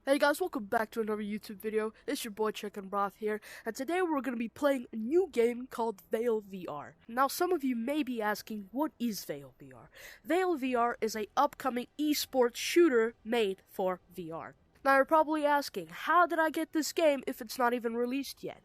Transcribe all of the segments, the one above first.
Hey guys, welcome back to another YouTube video. It's your boy Chicken Broth here, and today we're going to be playing a new game called VAIL VR. Now some of you may be asking, what is VAIL VR? VAIL VR is a upcoming esports shooter made for VR. Now you're probably asking, how did I get this game if it's not even released yet?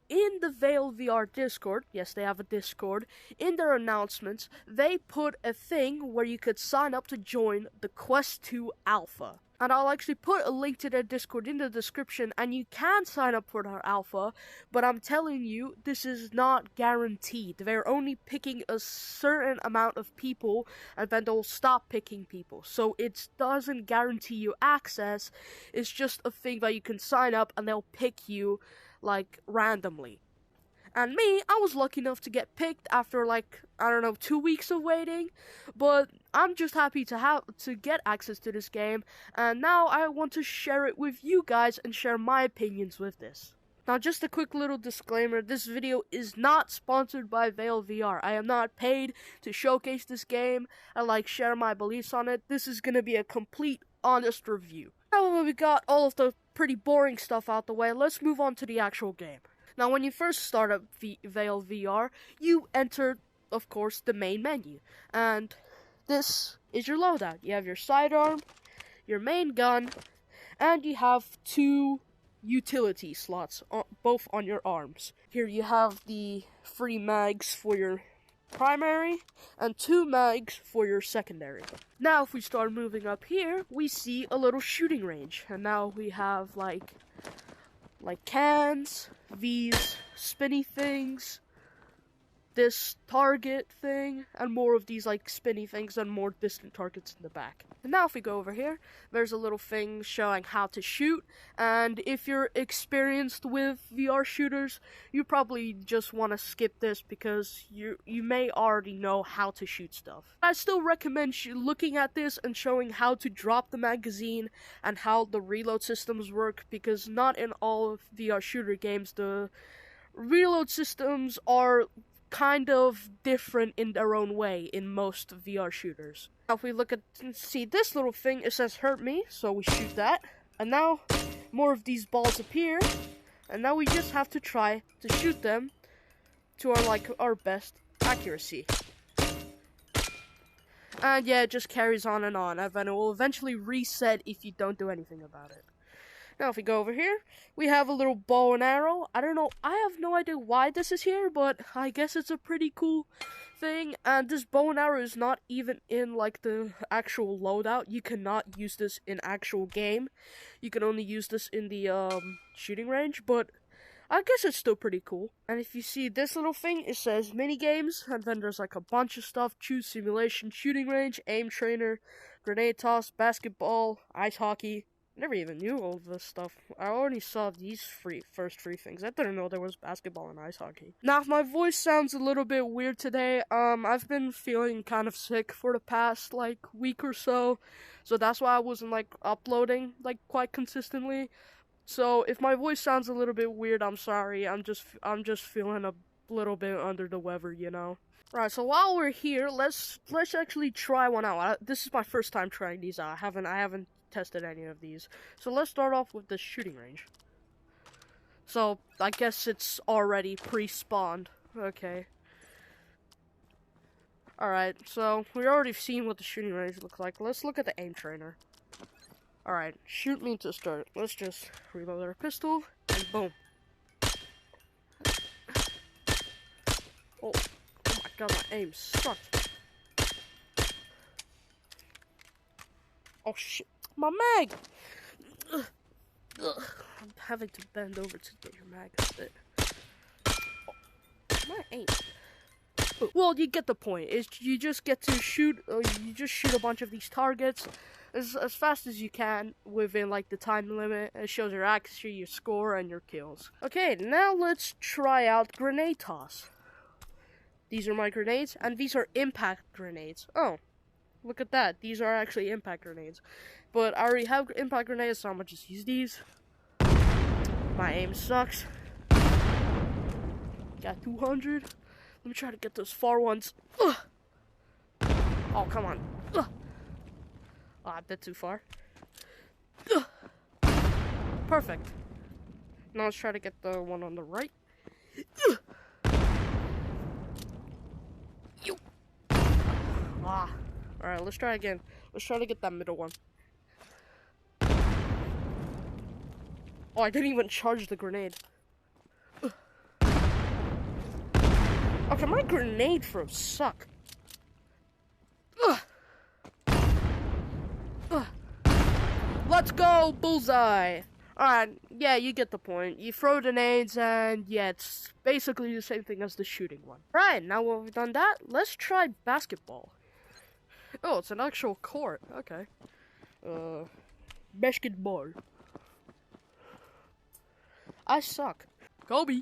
In the VAIL VR Discord, yes they have a Discord, in their announcements, they put a thing where you could sign up to join the Quest 2 Alpha. And I'll actually put a link to their Discord in the description, and you can sign up for their alpha, but I'm telling you, this is not guaranteed. They're only picking a certain amount of people, and then they'll stop picking people. So it doesn't guarantee you access, it's just a thing that you can sign up, and they'll pick you, like, randomly. And me, I was lucky enough to get picked after, like, I don't know, 2 weeks of waiting. But I'm just happy to get access to this game. And now I want to share it with you guys and share my opinions with this. Now, just a quick little disclaimer. This video is not sponsored by VAIL VR. I am not paid to showcase this game and, like, share my beliefs on it. This is going to be a complete, honest review. Now that we got all of the pretty boring stuff out the way, let's move on to the actual game. Now, when you first start up VAIL VR, you enter, of course, the main menu. And this is your loadout. You have your sidearm, your main gun, and you have 2 utility slots, both on your arms. Here you have the 3 mags for your primary, and 2 mags for your secondary. Now, if we start moving up here, we see a little shooting range. And now we have, like cans, these spinny things, this target thing, and more of these like spinny things and more distant targets in the back. And now if we go over here, there's a little thing showing how to shoot, and if you're experienced with VR shooters, you probably just want to skip this because you may already know how to shoot stuff. I still recommend looking at this and showing how to drop the magazine and how the reload systems work, because not in all of VR shooter games the reload systems are kind of different in their own way in most VR shooters. Now if we look at, see this little thing, it says hurt me, so we shoot that. And now more of these balls appear, and now we just have to try to shoot them to our best accuracy. And yeah, it just carries on, and then it will eventually reset if you don't do anything about it. Now, if we go over here, we have a little bow and arrow. I don't know, I have no idea why this is here, but I guess it's a pretty cool thing. And this bow and arrow is not even in, like, the actual loadout. You cannot use this in actual game. You can only use this in the, shooting range, but I guess it's still pretty cool. And if you see this little thing, it says mini games, and then there's, like, a bunch of stuff. Choose simulation, shooting range, aim trainer, grenade toss, basketball, ice hockey. I never even knew all this stuff. I already saw these first three things. I didn't know there was basketball and ice hockey. Now, if my voice sounds a little bit weird today, I've been feeling kind of sick for the past, like, week or so. So that's why I wasn't, like, uploading, like, quite consistently. So if my voice sounds a little bit weird, I'm sorry. I'm just feeling a little bit under the weather, you know. Right, so while we're here, let's actually try one out. This is my first time trying these out. I haven't tested any of these. So let's start off with the shooting range. So I guess it's already pre-spawned. Okay. Alright, so we already seen what the shooting range looks like. Let's look at the aim trainer. Alright, shoot me to start. Let's just reload our pistol, and boom. Oh my god, my aim sucks. Oh shit. My mag! Ugh. I'm having to bend over to get your mag a bit. Oh, my aim. Well, you get the point. You just get to shoot. You just shoot a bunch of these targets as fast as you can within like the time limit. It shows your accuracy, your score, and your kills. Okay, now let's try out grenade toss. These are my grenades, and these are impact grenades. Oh. Look at that. These are actually impact grenades. But I already have impact grenades, so I'm gonna just use these. My aim sucks. Got 200. Let me try to get those far ones. Ugh. Oh, come on. Ugh. Oh, a bit too far. Ugh. Perfect. Now let's try to get the one on the right. Ah. Alright, let's try again. Let's try to get that middle one. Oh, I didn't even charge the grenade. Okay, my grenade throws suck. Let's go, bullseye! Alright, yeah, you get the point. You throw grenades, and yeah, it's basically the same thing as the shooting one. Right, now we've done that, let's try basketball. Oh, it's an actual court. Okay. Basketball. I suck. Kobe.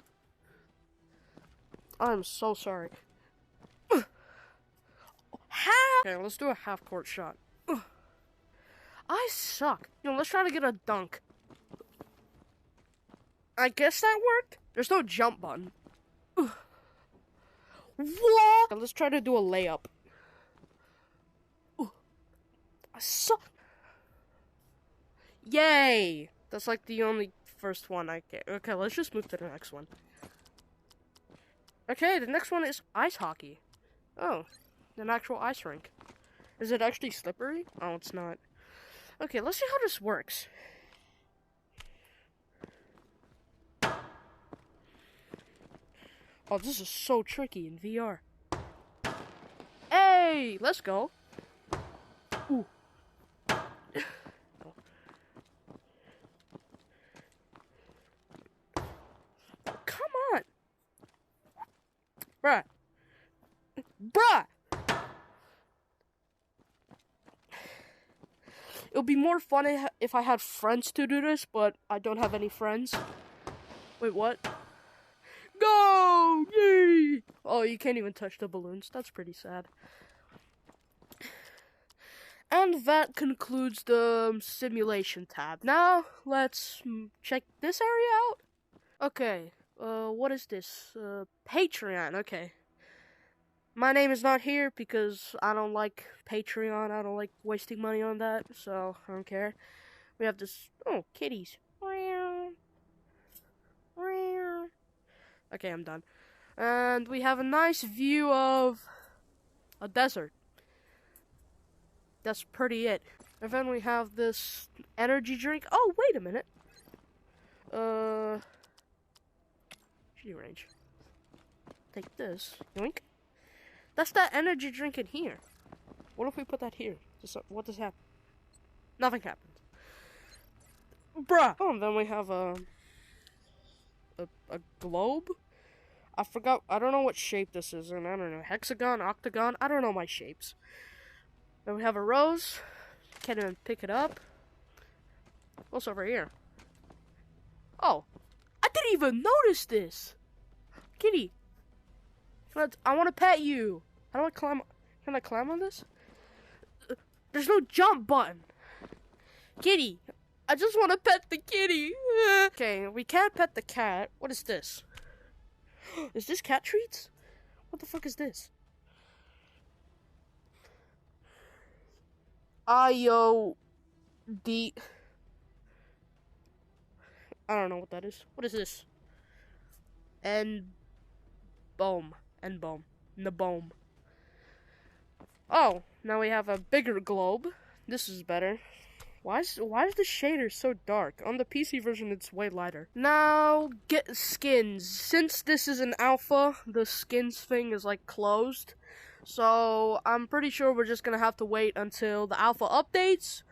I'm so sorry. Okay, let's do a half-court shot. I suck. Let's try to get a dunk. I guess that worked. There's no jump button. What? Let's try to do a layup. I suck. Yay! That's like the only first one I get. Okay, let's just move to the next one. Okay, the next one is ice hockey. Oh, an actual ice rink. Is it actually slippery? Oh, it's not. Okay, let's see how this works. Oh, this is so tricky in VR. Hey, let's go. Ooh. Come on. Bruh. It would be more fun if I had friends to do this, but I don't have any friends. Wait, what? Go! Yay! Oh, you can't even touch the balloons. That's pretty sad. And that concludes the simulation tab. Now, let's check this area out. Okay, what is this? Patreon, okay. My name is not here because I don't like Patreon. I don't like wasting money on that, so I don't care. We have this... Oh, kitties. Okay, I'm done. And we have a nice view of a desert. That's pretty it. And then we have this energy drink. Oh, wait a minute. Shooting range. Take this. Yoink. That's that energy drink in here. What if we put that here? What does happen? Nothing happens. Bruh! Oh, and then we have a globe? I forgot. I don't know what shape this is in. I don't know. Hexagon, octagon. I don't know my shapes. Then we have a rose. Can't even pick it up. What's over here? Oh. I didn't even notice this. Kitty. I want to pet you. How do I climb? Can I climb on this? There's no jump button. Kitty. I just want to pet the kitty. Okay, we can't pet the cat. What is this? Is this cat treats? What the fuck is this? I don't know what that is. What is this? Boom. Oh, now we have a bigger globe. This is better. Why is the shader so dark? On the PC version, it's way lighter. Now, get skins. Since this is an alpha, the skins thing is, like, closed. So, I'm pretty sure we're just gonna have to wait until the alpha updates,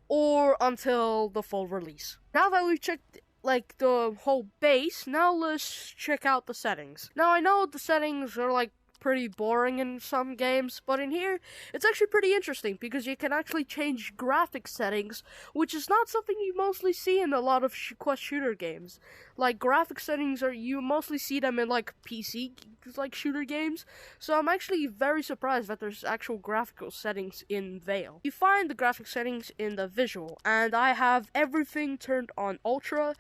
or until the full release. Now that we've checked, like, the whole base, now let's check out the settings. Now, I know the settings are, like, pretty boring in some games, but in here, it's actually pretty interesting because you can actually change graphic settings, which is not something you mostly see in a lot of quest shooter games. Like, graphic settings you mostly see them in, like, PC, like, shooter games, so I'm actually very surprised that there's actual graphical settings in VAIL. You find the graphic settings in the visual, and I have everything turned on ultra,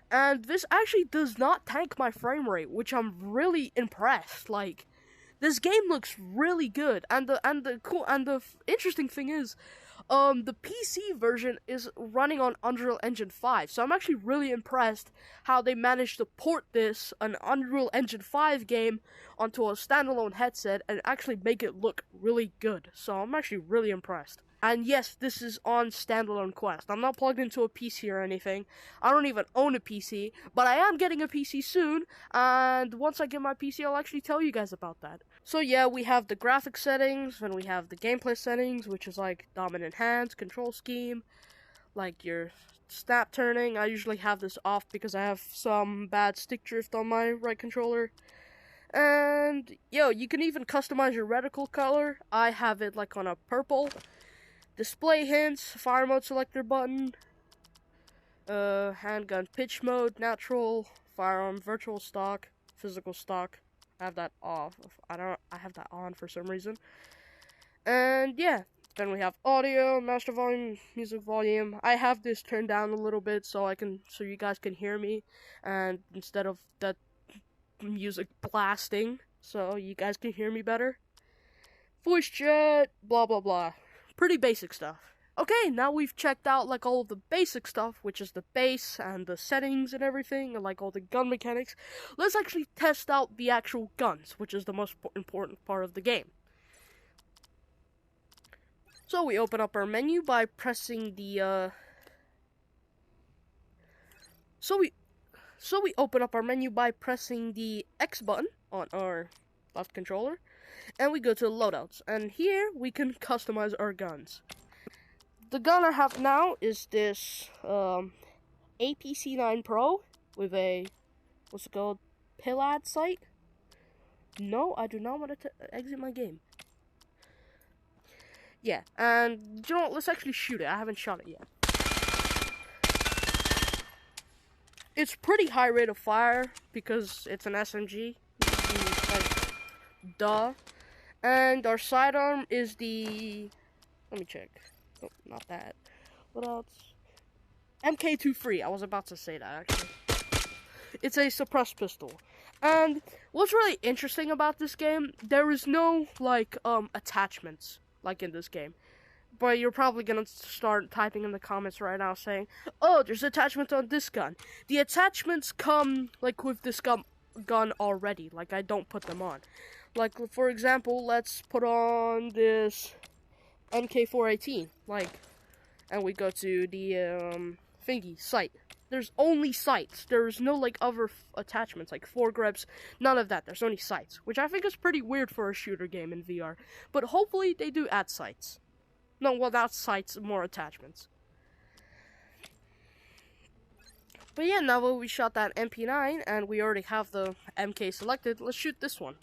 and this actually does not tank my frame rate, which I'm really impressed. Like, this game looks really good, and the interesting thing is, the PC version is running on Unreal Engine 5, so I'm actually really impressed how they managed to port an Unreal Engine 5 game onto a standalone headset and actually make it look really good. So I'm actually really impressed. And yes, this is on standalone Quest. I'm not plugged into a PC or anything. I don't even own a PC, but I am getting a PC soon, and once I get my PC, I'll actually tell you guys about that. So yeah, we have the graphic settings, and we have the gameplay settings, which is like dominant hands, control scheme, like your snap turning. I usually have this off because I have some bad stick drift on my right controller. And yo, you can even customize your reticle color. I have it like on a purple. Display hints, fire mode selector button, handgun pitch mode, natural, firearm virtual stock, physical stock. I have that off. I have that on for some reason. And yeah, then we have audio, master volume, music volume. I have this turned down a little bit so you guys can hear me, and instead of that music blasting, so you guys can hear me better. Voice chat, blah blah blah. Pretty basic stuff. Okay, now we've checked out like all of the basic stuff, which is the base and the settings and everything, and like all the gun mechanics. Let's actually test out the actual guns, which is the most important part of the game. So we open up our menu by pressing the So we open up our menu by pressing the X button on our left controller, and we go to loadouts, and here we can customize our guns. The gun I have now is this APC-9 Pro with a, what's it called, PILAD sight. No, I do not want to exit my game. Yeah, and you know what, let's actually shoot it. I haven't shot it yet. It's pretty high rate of fire because it's an SMG. Like, duh. And our sidearm is the... Let me check. Oh, not that. What else? MK2 I was about to say that, actually. It's a suppressed pistol. And what's really interesting about this game, there is no, like, attachments, like in this game. But you're probably gonna start typing in the comments right now saying, oh, there's attachments on this gun. The attachments come, like, with this gun already. Like, I don't put them on. Like, for example, let's put on this MK418, like, and we go to the, thingy, sight. There's only sights. There's no, like, other attachments, like foregrips, none of that. There's only sights, which I think is pretty weird for a shooter game in VR. But hopefully they do add sights. No, well, not sights, more attachments. But yeah, now that we shot that MP9, and we already have the MK selected, let's shoot this one.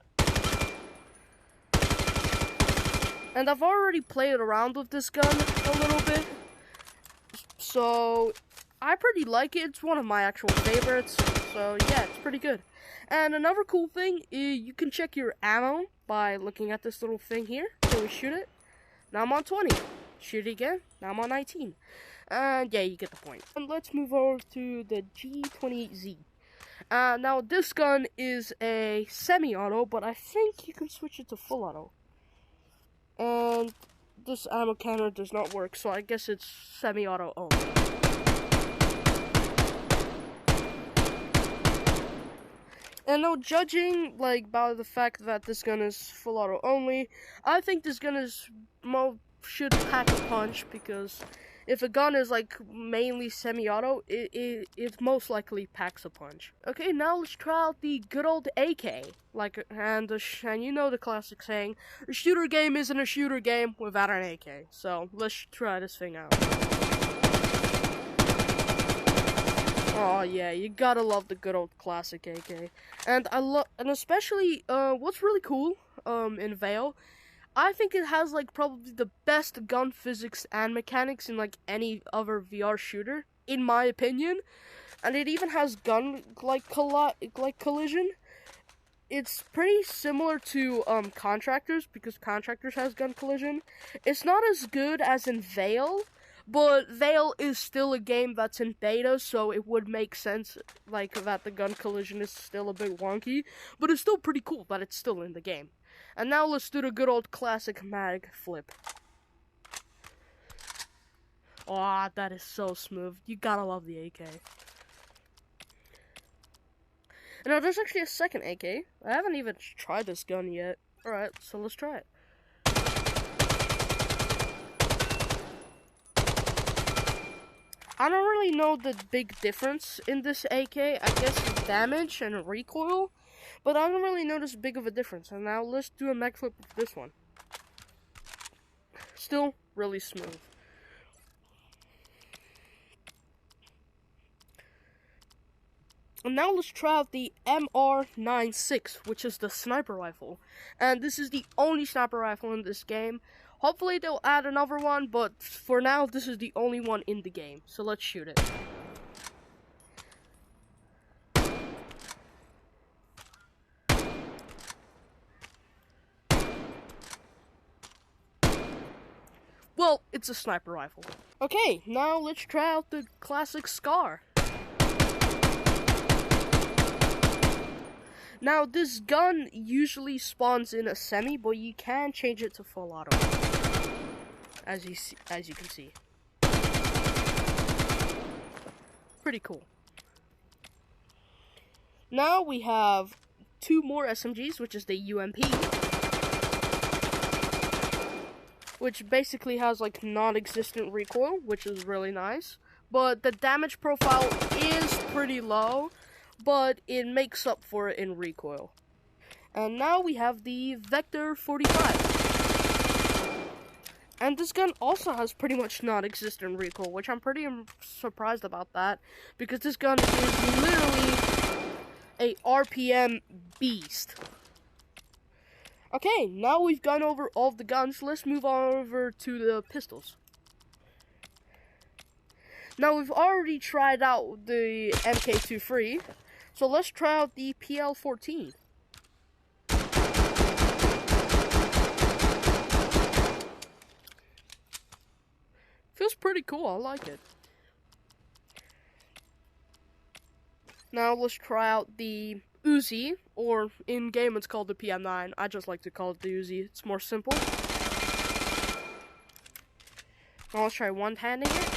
And I've already played around with this gun a little bit, so I pretty like it. It's one of my actual favorites, so yeah, it's pretty good. And another cool thing is you can check your ammo by looking at this little thing here. So we shoot it. Now I'm on 20. Shoot it again. Now I'm on 19. And yeah, you get the point. And let's move over to the G28Z. Now this gun is a semi-auto, but I think you can switch it to full auto. And this ammo counter does not work, so I guess it's semi-auto only. And now, judging, like, by the fact that this gun is full auto only, I think this gun should pack a punch, because if a gun is, like, mainly semi-auto, it most likely packs a punch. Okay, now let's try out the good old AK. Like, and you know the classic saying, a shooter game isn't a shooter game without an AK. So, let's try this thing out. Oh yeah, you gotta love the good old classic AK. And especially, what's really cool, in VAIL, I think it has, like, probably the best gun physics and mechanics in, like, any other VR shooter, in my opinion. And it even has gun, like, collision. It's pretty similar to, Contractors, because Contractors has gun collision. It's not as good as in VAIL, but VAIL is still a game that's in beta, so it would make sense, like, that the gun collision is still a bit wonky. But it's still pretty cool that it's still in the game. And now let's do the good old classic mag flip. Aw, that is so smooth. You gotta love the AK. Now, there's actually a second AK. I haven't even tried this gun yet. Alright, so let's try it. I don't really know the big difference in this AK. I guess it's damage and recoil, but I don't really notice big of a difference. And now let's do a mag flip with this one. Still really smooth. And now let's try out the MR96, which is the sniper rifle. And this is the only sniper rifle in this game. Hopefully they'll add another one, but for now, this is the only one in the game. So let's shoot it. Well, it's a sniper rifle. Okay, now let's try out the classic Scar. Now, this gun usually spawns in a semi, but you can change it to full auto, as you can see. Pretty cool. Now we have two more SMGs, which is the UMP, which basically has like non-existent recoil, which is really nice. But the damage profile is pretty low, but it makes up for it in recoil. And now we have the Vector 45. And this gun also has pretty much non-existent recoil, which I'm pretty surprised about that, because this gun is literally a RPM beast. Okay, now we've gone over all of the guns, let's move on over to the pistols. Now, we've already tried out the MK23, so let's try out the PL14. Feels pretty cool, I like it. Now, let's try out the Uzi, or in game it's called the PM9. I just like to call it the Uzi, it's more simple. Now, let's try one-handing it.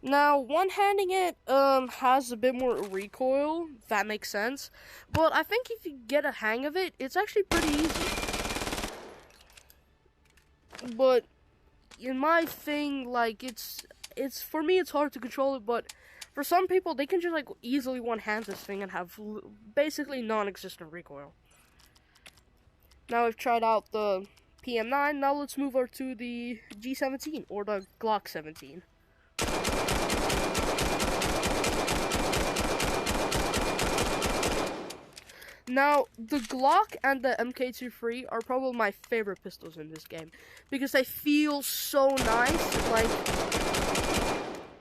Now, one-handing it has a bit more recoil, if that makes sense. But I think if you get a hang of it, it's actually pretty easy. But in my thing, like, it's for me, it's hard to control it, but for some people, they can just, like, easily one-hand this thing and have basically non-existent recoil. Now we've tried out the PM9, now let's move over to the G17, or the Glock 17. Now, the Glock and the MK23 are probably my favorite pistols in this game, because they feel so nice. Like,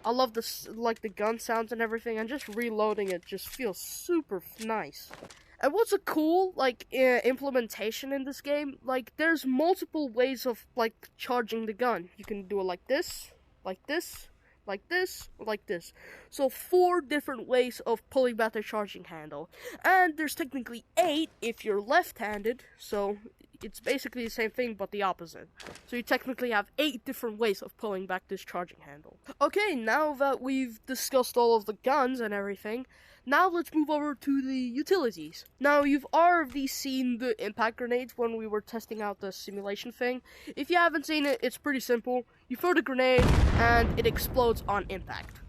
I love the gun sounds and everything, and just reloading it just feels super nice. And what's a cool, like, implementation in this game, like, there's multiple ways of, like, charging the gun. You can do it like this, like this, like this, like this. So 4 different ways of pulling back the charging handle. And there's technically 8 if you're left-handed, so it's basically the same thing but the opposite. So you technically have 8 different ways of pulling back this charging handle. Okay, now that we've discussed all of the guns and everything, now let's move over to the utilities. Now, you've already seen the impact grenades when we were testing out the simulation thing. If you haven't seen it, it's pretty simple. You throw the grenade, and it explodes on impact.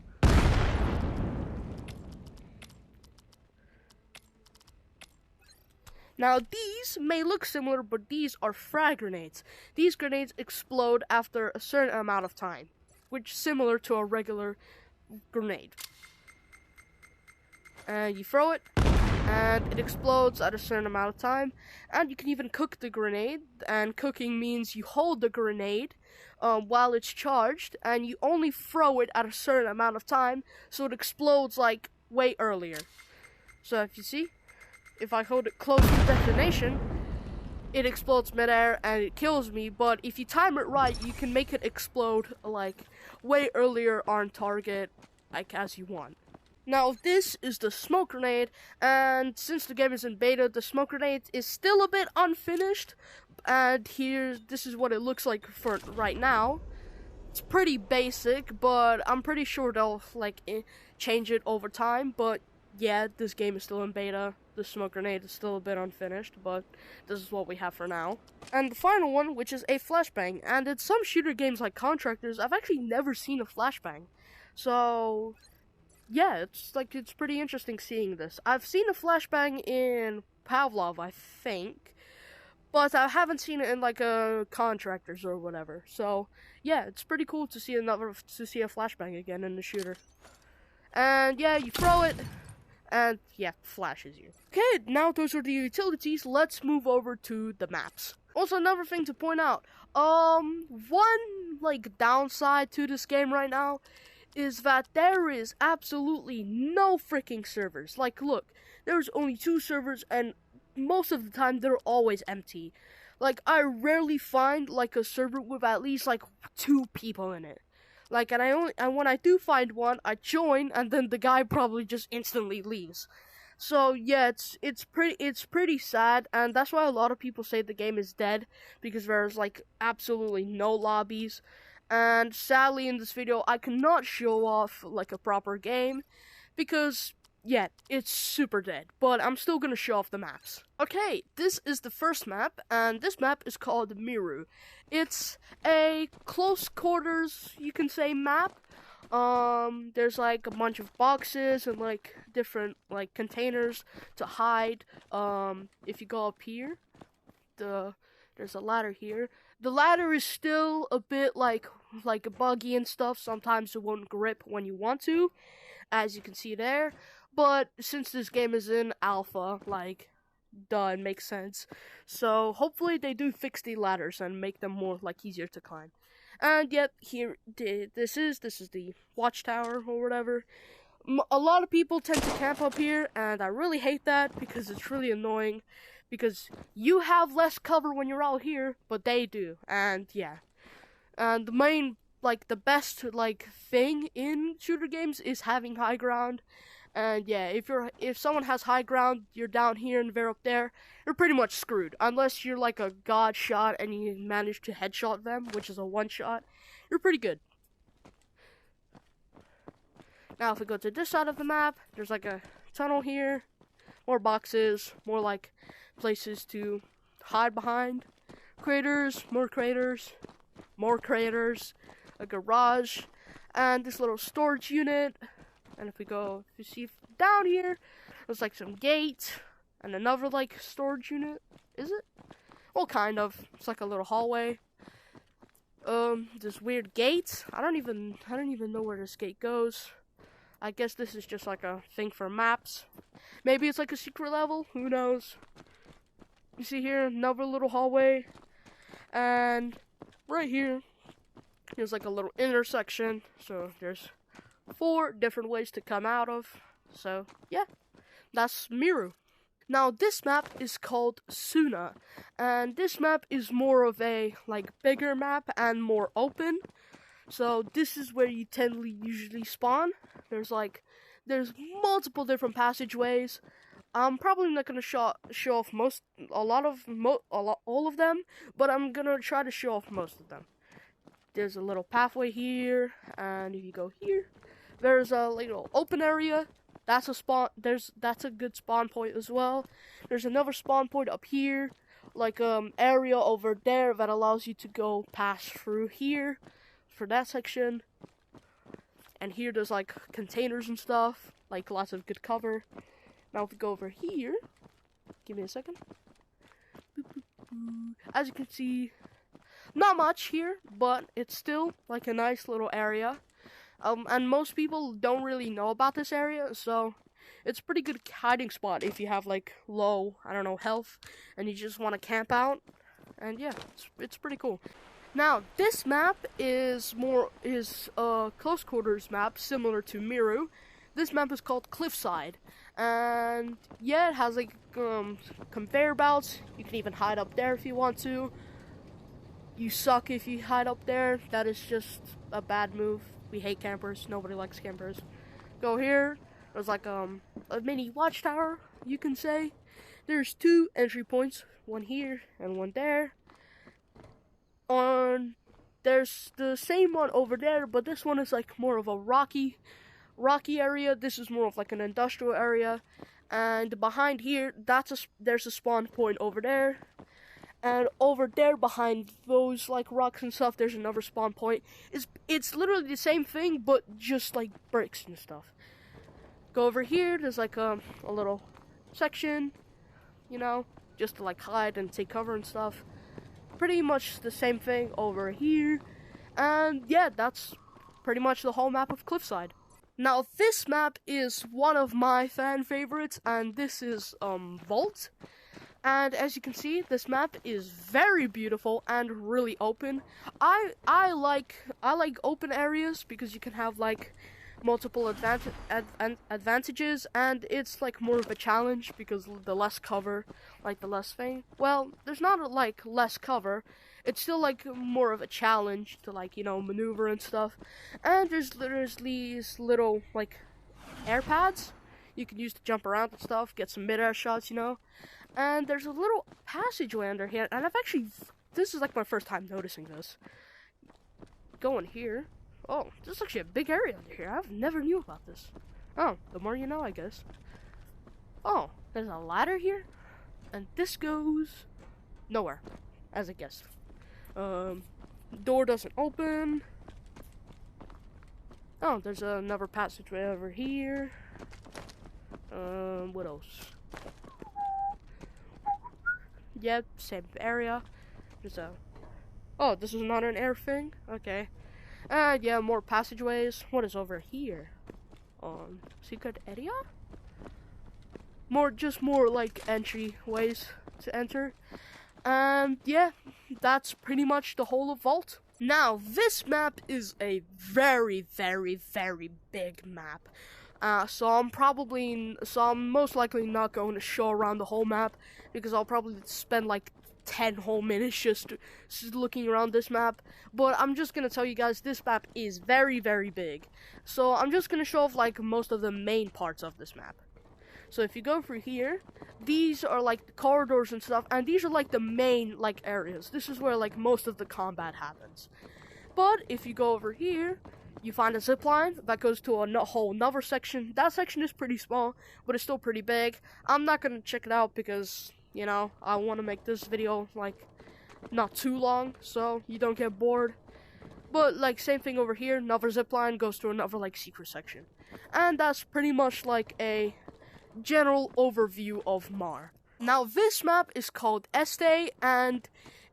Now, these may look similar, but these are frag grenades. These grenades explode after a certain amount of time, which is similar to a regular grenade. And you throw it, and it explodes at a certain amount of time. And you can even cook the grenade, and cooking means you hold the grenade while it's charged, and you only throw it at a certain amount of time, so it explodes, like, way earlier. So if you see, if I hold it close to detonation, it explodes midair and it kills me, but if you time it right, you can make it explode, like, way earlier on target, like, as you want. Now, this is the smoke grenade, and since the game is in beta, the smoke grenade is still a bit unfinished, and this is what it looks like for right now. It's pretty basic, but I'm pretty sure they'll like change it over time. But yeah, this game is still in beta. The smoke grenade is still a bit unfinished, but this is what we have for now. And the final one, which is a flashbang. And in some shooter games like Contractors, I've actually never seen a flashbang. So yeah, it's pretty interesting seeing this. I've seen a flashbang in Pavlov, I think, but I haven't seen it in like a Contractors or whatever. So yeah, it's pretty cool to see a flashbang again in the shooter. And yeah, you throw it, and yeah, flashes you. Okay, now those are the utilities. Let's move over to the maps. Also, another thing to point out, one like downside to this game right now is that there is absolutely no freaking servers. Like, look, there's only 2 servers, and most of the time they're always empty. Like, I rarely find like a server with at least like 2 people in it. Like, and when I do find one, I join, and then the guy probably just instantly leaves. So yeah, it's pretty sad, and that's why a lot of people say the game is dead, because there's like absolutely no lobbies. And sadly, in this video, I cannot show off like a proper game because yeah, it's super dead. But I'm still gonna show off the maps. Okay, this is the first map, and this map is called Miru. It's a close quarters, you can say, map. There's like a bunch of boxes and like different like containers to hide. If you go up here, there's a ladder here. The ladder is still a bit like buggy and stuff. Sometimes it won't grip when you want to, as you can see there. But since this game is in alpha, like, duh, it makes sense. So hopefully they do fix the ladders and make them more like easier to climb. And yep, here this is the watchtower or whatever. A lot of people tend to camp up here, and I really hate that because it's really annoying. Because you have less cover when you're out here, but they do. And yeah, and the main the best thing in shooter games is having high ground. And yeah, if someone has high ground, you're down here and they're up there, you're pretty much screwed. Unless you're like a god shot and you manage to headshot them, which is a one shot, you're pretty good. Now if we go to this side of the map, there's like a tunnel here, more boxes, more like places to hide behind, craters, more craters, a garage, and this little storage unit. And if you see down here, there's like some gates and another like storage unit. Is it? Well, kind of. It's like a little hallway. This weird gate. I don't even know where this gate goes. I guess this is just like a thing for maps. Maybe it's like a secret level. Who knows? You see here another little hallway, and right here there's like a little intersection. So there's 4 different ways to come out of. So yeah, that's Miru. Now this map is called Suna, and this map is more of a bigger map and more open. So this is where you usually spawn. There's multiple different passageways. I'm probably not gonna show off all of them, but I'm gonna try to show off most of them. There's a little pathway here, and if you go here, there's a little open area. That's a good spawn point as well. There's another spawn point up here, area over there that allows you to go pass through here for that section. And here there's containers and stuff, lots of good cover. Now if we go over here, give me a second. As you can see, not much here, but it's still a nice little area. And most people don't really know about this area, so it's a pretty good hiding spot if you have low, health, and you just want to camp out. And yeah, it's pretty cool. Now this map is a close quarters map similar to Miru. This map is called Cliffside, and yeah, it has conveyor belts. You can even hide up there if you want to. You suck if you hide up there. That is just a bad move. We hate campers. Nobody likes campers. Go here. There's a mini watchtower, you can say. There's 2 entry points, one here and one there. there's the same one over there, but this one is like more of a rocky area. This is more of like an industrial area. And behind here, there's a spawn point over there. And over there behind those like rocks and stuff, there's another spawn point. It's literally the same thing, but just like bricks and stuff. Go over here, there's like a little section, you know, just to like hide and take cover and stuff. Pretty much the same thing over here. And yeah, that's pretty much the whole map of Cliffside. Now this map is one of my fan favorites, and this is Vault. And as you can see, this map is very beautiful and really open. I like open areas because you can have like multiple advantages, and it's like more of a challenge because the less cover, like the less thing. Well, there's not like less cover. It's still like more of a challenge to like, you know, maneuver and stuff. And there's these little like air pads you can use to jump around and stuff, get some mid-air shots, you know. And there's a little passageway under here, and this is like my first time noticing this. Go in here. Oh, this is actually a big area under here. I've never knew about this. Oh, the more you know, I guess. Oh, there's a ladder here, and this goes nowhere, as I guessed. Door doesn't open. Oh, there's another passageway over here. What else? Yep, same area. Oh, this is not an air thing? Okay. Yeah, more passageways. What is over here? Secret area? More like entryways to enter. Yeah, that's pretty much the whole of Vault. Now, this map is a very, very, very big map. So I'm most likely not going to show around the whole map, because I'll probably spend like 10 whole minutes just looking around this map. But I'm just gonna tell you guys, this map is very, very big. So I'm just gonna show off like most of the main parts of this map. So if you go through here, these are like the corridors and stuff, and these are like the main like areas. This is where like most of the combat happens. But if you go over here, you find a zip line that goes to a whole another section. That section is pretty small, but it's still pretty big. I'm not gonna check it out because, you know, I want to make this video like not too long so you don't get bored. But like same thing over here, another zip line goes to another like secret section. And that's pretty much like a general overview of Mar. Now this map is called Este, and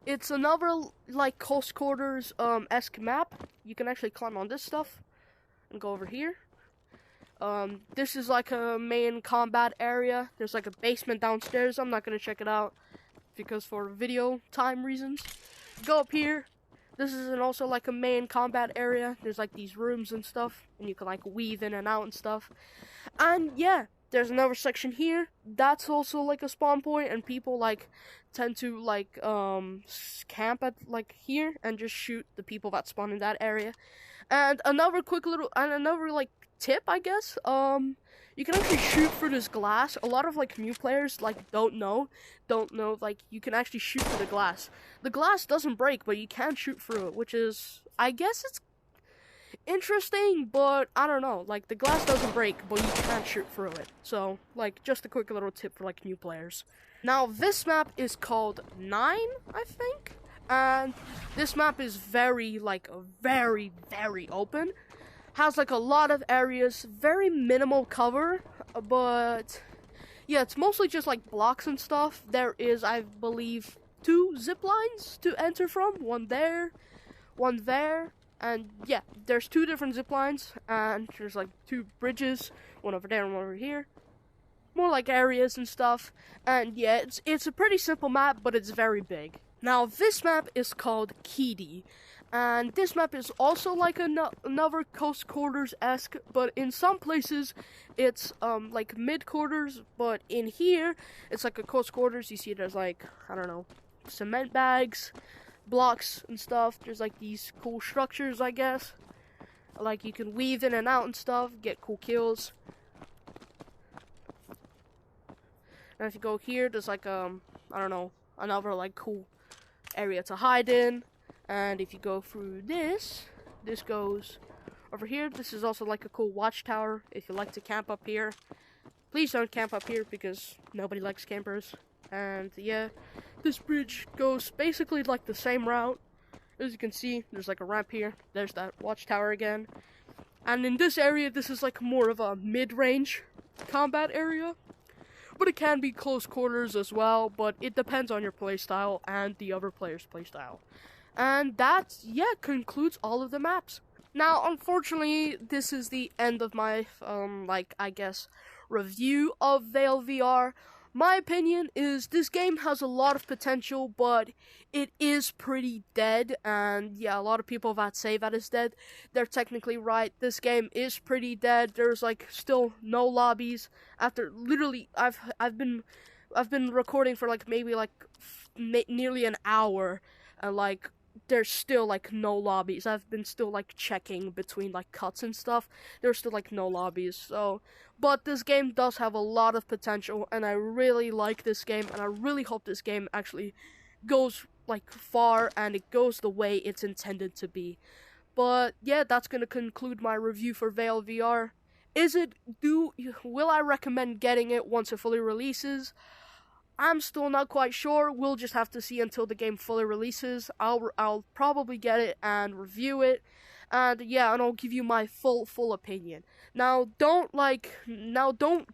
it's another like close quarters esque map. You can actually climb on this stuff and go over here. This is like a main combat area. There's like a basement downstairs. I'm not gonna check it out because for video time reasons. Go up here. This is also like a main combat area. There's like these rooms and stuff, and you can like weave in and out and stuff. And yeah, there's another section here. That's also like a spawn point, and people like tend to like camp at like here and just shoot the people that spawn in that area. And another like tip, I guess, you can actually shoot through this glass. A lot of like new players like don't know like you can actually shoot through the glass. The glass doesn't break, but you can shoot through it, which is, I guess it's interesting, but I don't know. Like the glass doesn't break, but you can't shoot through it. So like just a quick little tip for like new players. Now this map is called 9, I think, and this map is very open. Has like a lot of areas, very minimal cover, but yeah, it's mostly just like blocks and stuff. There is, I believe, 2 zip lines to enter from, one there, and yeah, there's 2 different zip lines, and there's like 2 bridges, one over there and one over here. More like areas and stuff, and yeah, it's a pretty simple map, but it's very big. Now this map is called Kidi. And this map is also like another close quarters-esque, but in some places it's like mid-quarters, but in here it's like a close quarters. You see there's like, I don't know, cement bags, blocks and stuff. There's like these cool structures, I guess. Like you can weave in and out and stuff, get cool kills. And if you go here, there's like I don't know, another like cool area to hide in. And if you go through this goes over here. This is also like a cool watchtower if you like to camp up here. Please don't camp up here because nobody likes campers. And yeah, this bridge goes basically like the same route. As you can see, there's like a ramp here. There's that watchtower again. And in this area, this is like more of a mid-range combat area. But it can be close quarters as well, but it depends on your playstyle and the other player's playstyle. And that, yeah, concludes all of the maps. Now, unfortunately, this is the end of my, I guess, review of VAIL VR. My opinion is this game has a lot of potential, but it is pretty dead, and yeah, a lot of people that say that it's dead, they're technically right. This game is pretty dead. There's like still no lobbies after literally I've been recording for like maybe like nearly an hour, and like there's still like no lobbies. I've been still like checking between like cuts and stuff. There's still like no lobbies. So, but this game does have a lot of potential, and I really like this game, and I really hope this game actually goes like far and it goes the way it's intended to be. But yeah, that's gonna conclude my review for VAIL VR. Will I recommend getting it once it fully releases? I'm still not quite sure. We'll just have to see until the game fully releases. I'll probably get it and review it, and yeah, and I'll give you my full opinion. Now don't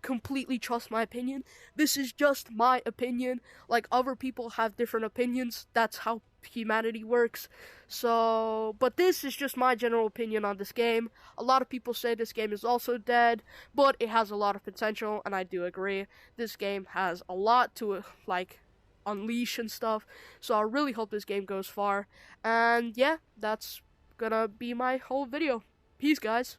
completely trust my opinion. This is just my opinion. Like, other people have different opinions. That's how humanity works. So, but this is just my general opinion on this game. A lot of people say this game is also dead, but it has a lot of potential, and I do agree. This game has a lot to like unleash and stuff. So I really hope this game goes far. And yeah, that's gonna be my whole video. Peace, guys.